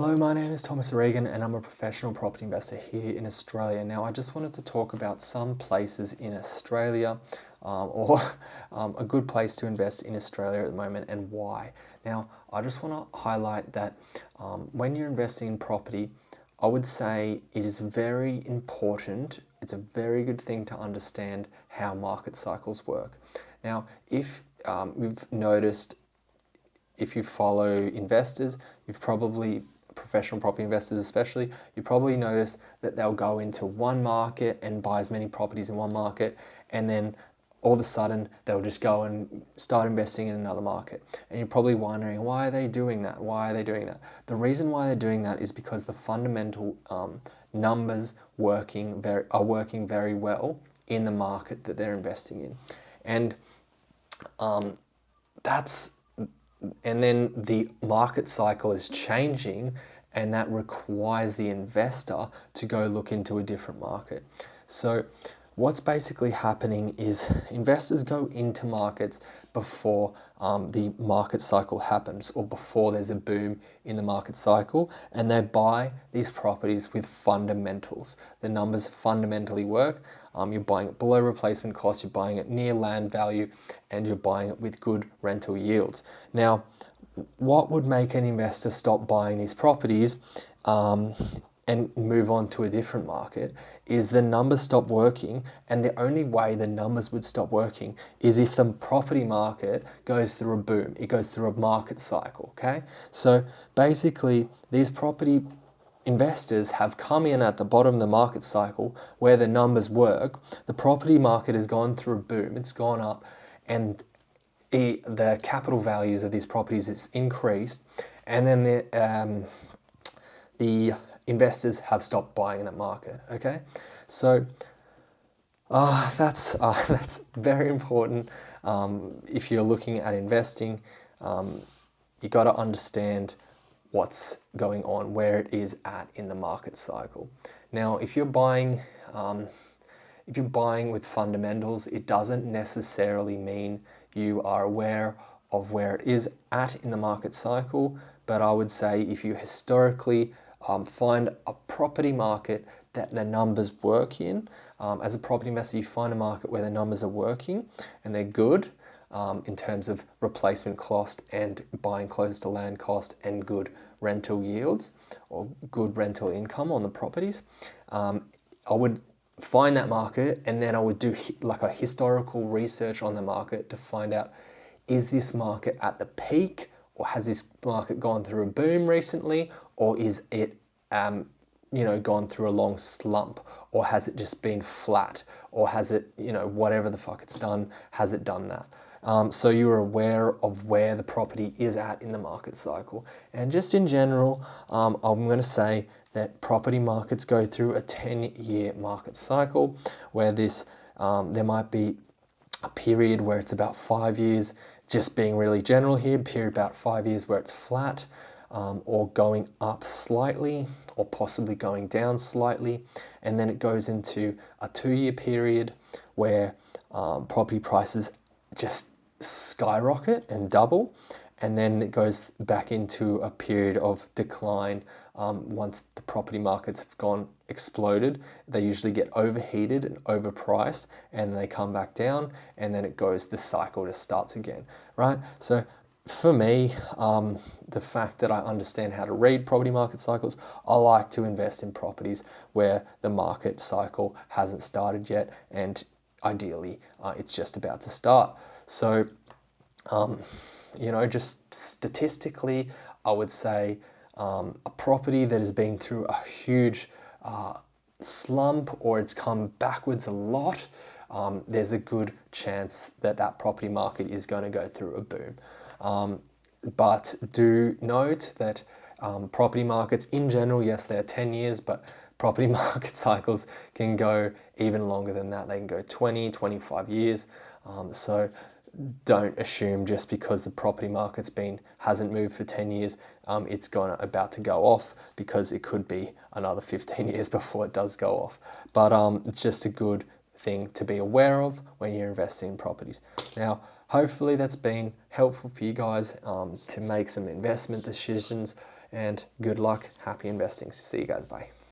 Hello, my name is Thomas Regan and I'm a professional property investor here in Australia. Now, I just wanted to talk about some places in Australia or a good place to invest in Australia at the moment and why. Now, I just want to highlight that when you're investing in property, I would say it is very important, it's a very good thing to understand how market cycles work. Now, if you've noticed, if you follow investors, you've probably, professional property investors especially, you probably notice that they'll go into one market and buy as many properties in one market, and then all of a sudden they'll just go and start investing in another market. And you're probably wondering, why are they doing that? Why are they doing that? The reason why they're doing that is because the fundamental numbers are working very well in the market that they're investing in. And that's and then the market cycle is changing, and that requires the investor to go look into a different market. So what's basically happening is investors go into markets before the market cycle happens, or before there's a boom in the market cycle, and they buy these properties with fundamentals. The numbers fundamentally work. You're buying it below replacement cost, you're buying it near land value, and you're buying it with good rental yields. Now, what would make an investor stop buying these properties and move on to a different market is the numbers stop working, and the only way the numbers would stop working is if the property market goes through a boom, it goes through a market cycle, okay? So basically, these property investors have come in at the bottom of the market cycle where the numbers work. The property market has gone through a boom, it's gone up, and the capital values of these properties is increased, and then the investors have stopped buying in that market. Okay, so that's very important. If you're looking at investing, you got to understand what's going on, where it is at in the market cycle. Now, if you're buying with fundamentals, it doesn't necessarily mean you are aware of where it is at in the market cycle, but I would say if you historically find a property market that the numbers work in, as a property investor, you find a market where the numbers are working and they're good in terms of replacement cost and buying close to land cost and good rental yields or good rental income on the properties. I would find that market, and then I would do like a historical research on the market to find out, is this market at the peak, or has this market gone through a boom recently, or is it gone through a long slump, or has it just been flat, or has it, whatever the fuck it's done, has it done that? So you're aware of where the property is at in the market cycle. And just in general, I'm going to say that property markets go through a 10-year market cycle where there might be a period where it's about 5 years, just being really general here, period about 5 years where it's flat, or going up slightly, or possibly going down slightly. And then it goes into a 2-year period where property prices just skyrocket and double, and then it goes back into a period of decline. Once the property markets have exploded, they usually get overheated and overpriced, and they come back down, and then the cycle just starts again, right? So for me, the fact that I understand how to read property market cycles, I like to invest in properties where the market cycle hasn't started yet, and ideally it's just about to start. So, just statistically, I would say a property that has been through a huge slump, or it's come backwards a lot, there's a good chance that that property market is going to go through a boom. But do note that property markets in general, yes, they're 10 years, but property market cycles can go even longer than that. They can go 20, 25 years. So don't assume just because the property market's hasn't moved for 10 years, it's about to go off, because it could be another 15 years before it does go off. But it's just a good thing to be aware of when you're investing in properties. Now, hopefully that's been helpful for you guys to make some investment decisions and good luck, happy investing. See you guys, bye.